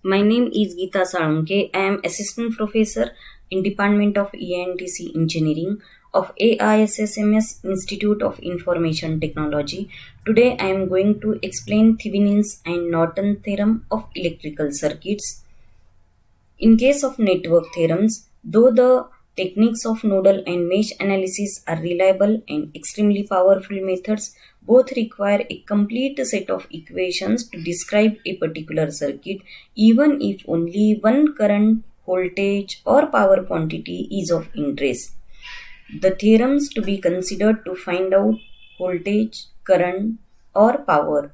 My name is Geeta Salunke. I am Assistant Professor in Department of ENTC Engineering of AISSMS Institute of Information Technology. Today I am going to explain Thevenin's and Norton theorem of electrical circuits. In case of network theorems, though the techniques of nodal and mesh analysis are reliable and extremely powerful methods, both require a complete set of equations to describe a particular circuit, even if only one current, voltage, or power quantity is of interest. The theorems to be considered to find out voltage, current, or power.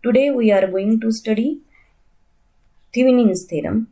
Today we are going to study Thevenin's theorem.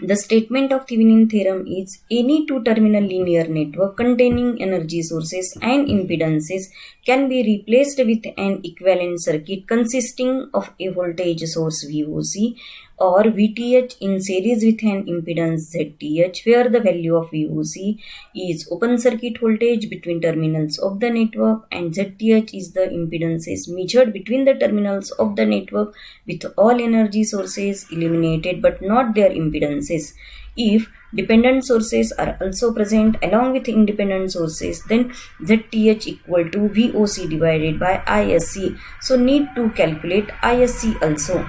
The statement of Thevenin theorem is any two-terminal linear network containing energy sources and impedances can be replaced with an equivalent circuit consisting of a voltage source VOC or VTH in series with an impedance ZTH, where the value of VOC is open circuit voltage between terminals of the network and ZTH is the impedances measured between the terminals of the network with all energy sources eliminated but not their impedances. If dependent sources are also present along with independent sources, then ZTH equal to VOC divided by ISC. So need to calculate ISC also.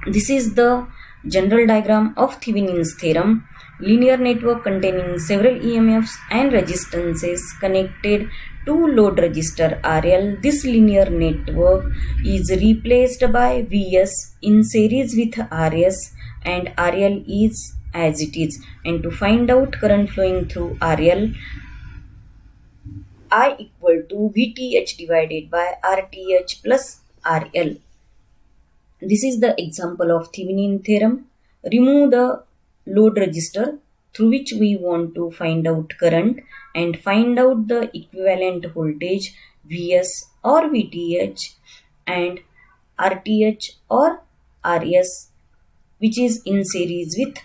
This is the general diagram of Thevenin's theorem. Linear network containing several EMFs and resistances connected to load resistor RL. This linear network is replaced by VS in series with RS and RL is as it is. And to find out current flowing through RL, I equal to VTH divided by RTH plus RL. This is the example of Thevenin theorem. Remove the load resistor through which we want to find out current and find out the equivalent voltage Vs or VTH and RTH or RS which is in series with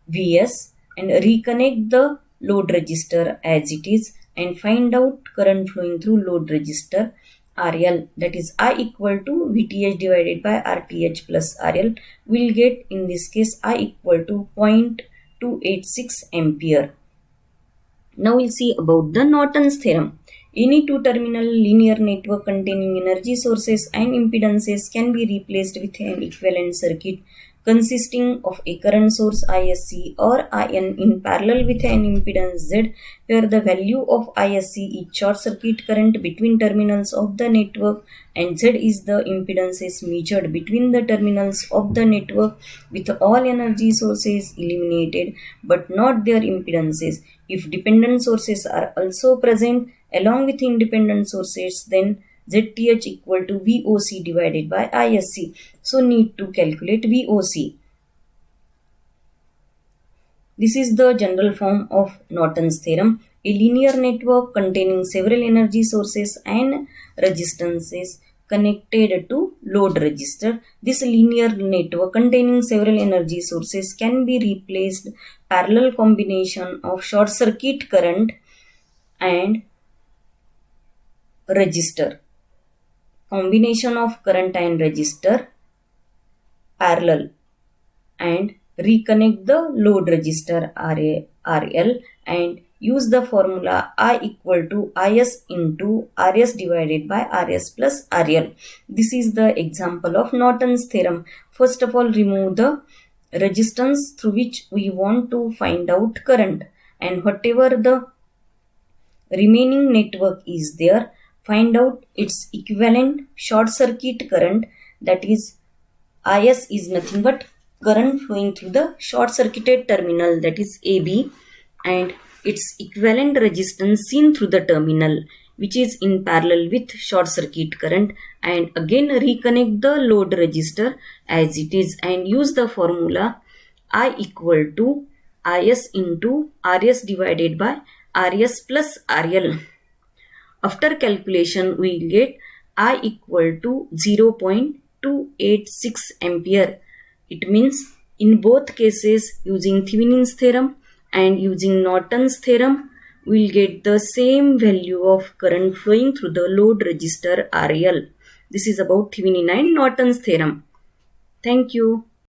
Vs, and reconnect the load resistor as it is and find out current flowing through load resistor RL, that is I equal to VTH divided by RTH plus RL. We'll get in this case I equal to 0.286 ampere. Now we'll see about the Norton's theorem. Any two-terminal linear network containing energy sources and impedances can be replaced with an equivalent circuit consisting of a current source ISC or IN in parallel with an impedance Z, where the value of ISC is short circuit current between terminals of the network and Z is the impedances measured between the terminals of the network with all energy sources eliminated but not their impedances. If dependent sources are also present along with independent sources, then ZTH equal to VOC divided by ISC. So need to calculate VOC. This is the general form of Norton's theorem. A linear network containing several energy sources and resistances connected to load resistor. This linear network containing several energy sources can be replaced parallel combination of short circuit current and resistor. Combination of current and resistor parallel and reconnect the load resistor RL and use the formula I equal to IS into RS divided by RS plus RL. This is the example of Norton's theorem. First of all, remove the resistance through which we want to find out current, and whatever the remaining network is there, find out its equivalent short circuit current, that is IS is nothing but current flowing through the short circuited terminal, that is AB, and its equivalent resistance seen through the terminal which is in parallel with short circuit current, and again reconnect the load resistor as it is and use the formula I equal to IS into RS divided by RS plus RL. After calculation, we get I equal to 0.286 ampere. It means in both cases, using Thevenin's theorem and using Norton's theorem, we will get the same value of current flowing through the load resistor RL. This is about Thevenin and Norton's theorem. Thank you.